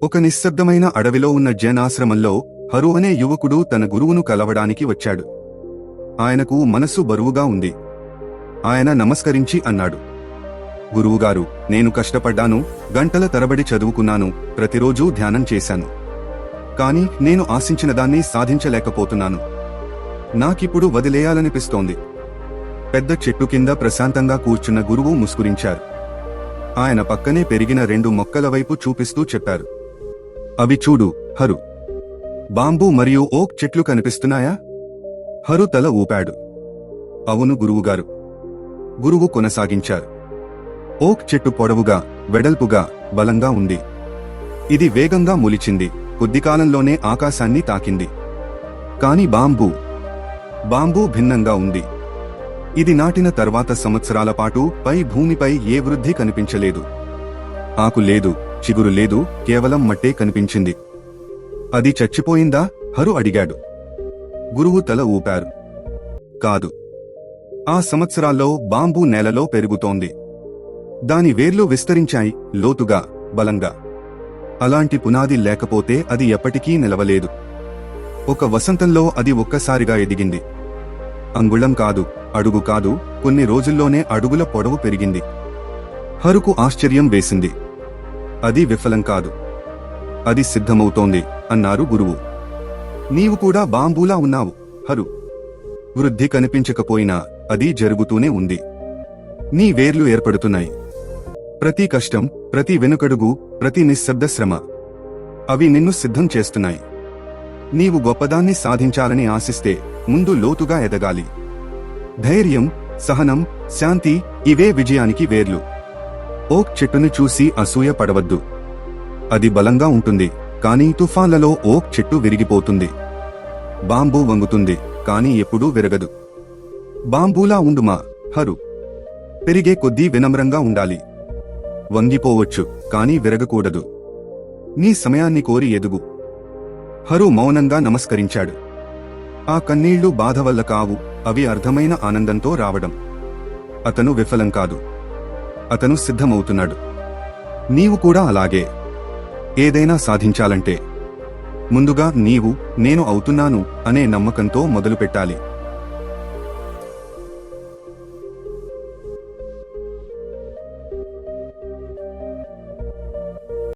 ఒక నిశ్శబ్దమైన అడవిలో ఉన్న జన్ ఆశ్రమంలో హరు అనే యువకుడు తన గురువును కలవడానికి వచ్చాడు. ఆయనకు మనస్సు బరువుగా ఉంది. ఆయన నమస్కరించి అన్నాడు, గురువుగారు, నేను కష్టపడ్డాను, గంటల తరబడి చదువుకున్నాను, ప్రతిరోజూ ధ్యానం చేశాను. కాని నేను ఆశించిన దాన్ని సాధించలేకపోతున్నాను. నాకిప్పుడు వదిలేయాలనిపిస్తోంది. పెద్ద చెట్టు కింద ప్రశాంతంగా కూర్చున్న గురువు ముస్కురించారు. ఆయన పక్కనే పెరిగిన 2 మొక్కల వైపు చూపిస్తూ చెప్పారు, అవి చూడు హరు, బాంబూ మరియు ఓక్ చెట్లు కనిపిస్తున్నాయా? హరు తల ఊపాడు. అవును గురువుగారు. గురువు కొనసాగించారు. ఓక్ చెట్టు పొడవుగా, వెడల్పుగా, బలంగా ఉంది. ఇది వేగంగా మొలిచింది, కొద్దికాలంలోనే ఆకాశాన్ని తాకింది. కాని బాంబూ భిన్నంగా ఉంది. ఇది నాటిన తర్వాత సంవత్సరాల పాటు పై భూమిపై ఏ వృద్ధి కనిపించలేదు. ఆకు లేదు, చిగురు లేదు, కేవలం మట్టే కనిపించింది. అది చచ్చిపోయిందా? హరు అడిగాడు. గురువు తల ఊపారు. కాదు. ఆ సంవత్సరాల్లో బాంబూ నేలలో పెరుగుతోంది. దాని వేర్లు విస్తరించాయి, లోతుగా, బలంగా. అలాంటి పునాది లేకపోతే అది ఎప్పటికీ నిలవలేదు. ఒక వసంతంలో అది ఒక్కసారిగా ఎదిగింది. అంగుళం కాదు, అడుగు కాదు, కొన్ని రోజుల్లోనే అడుగుల పొడవు పెరిగింది. హరుకు ఆశ్చర్యం వేసింది. అది విఫలం కాదు, అది సిద్ధమవుతోంది అన్నారు గురువు. నీవు కూడా బాంబూలా ఉన్నావు హరు. వృద్ధి కనిపించకపోయినా అది జరుగుతూనే ఉంది. నీ వేర్లు ఏర్పడుతున్నాయి. ప్రతి కష్టం, ప్రతి వెనుకడుగు, ప్రతి నిశ్శబ్ద శ్రమ, అవి నిన్ను సిద్ధం చేస్తున్నాయి. నీవు గొప్పదాన్ని సాధించాలని ఆశిస్తే ముందు లోతుగా ఎదగాలి. ధైర్యం, సహనం, శాంతి, ఇవే విజయానికి వేర్లు. ఓక్ చెట్టుని చూసి అసూయ పడవద్దు. అది బలంగా ఉంటుంది, కానీ తుఫాన్లలో ఓక్ చెట్టు విరిగిపోతుంది. బాంబూ వంగుతుంది, కానీ ఎప్పుడూ విరగదు. బాంబూలా ఉండుమా హరు. పెరిగే కొద్దీ వినమ్రంగా ఉండాలి. వంగిపోవచ్చు, కానీ విరగకూడదు. నీ సమయాన్ని కోరి ఎదుగు. హరు మౌనంగా నమస్కరించాడు. ఆ కన్నీళ్లు బాధ వల్ల కావు, అవి అర్థమైన ఆనందంతో రావడం. అతను విఫలం కాదు, అతను సిద్ధమవుతున్నాడు. నీవు కూడా అలాగే. ఏదైనా సాధించాలంటే ముందుగా నీవు నేను అవుతున్నాను అనే నమ్మకంతో మొదలుపెట్టాలి.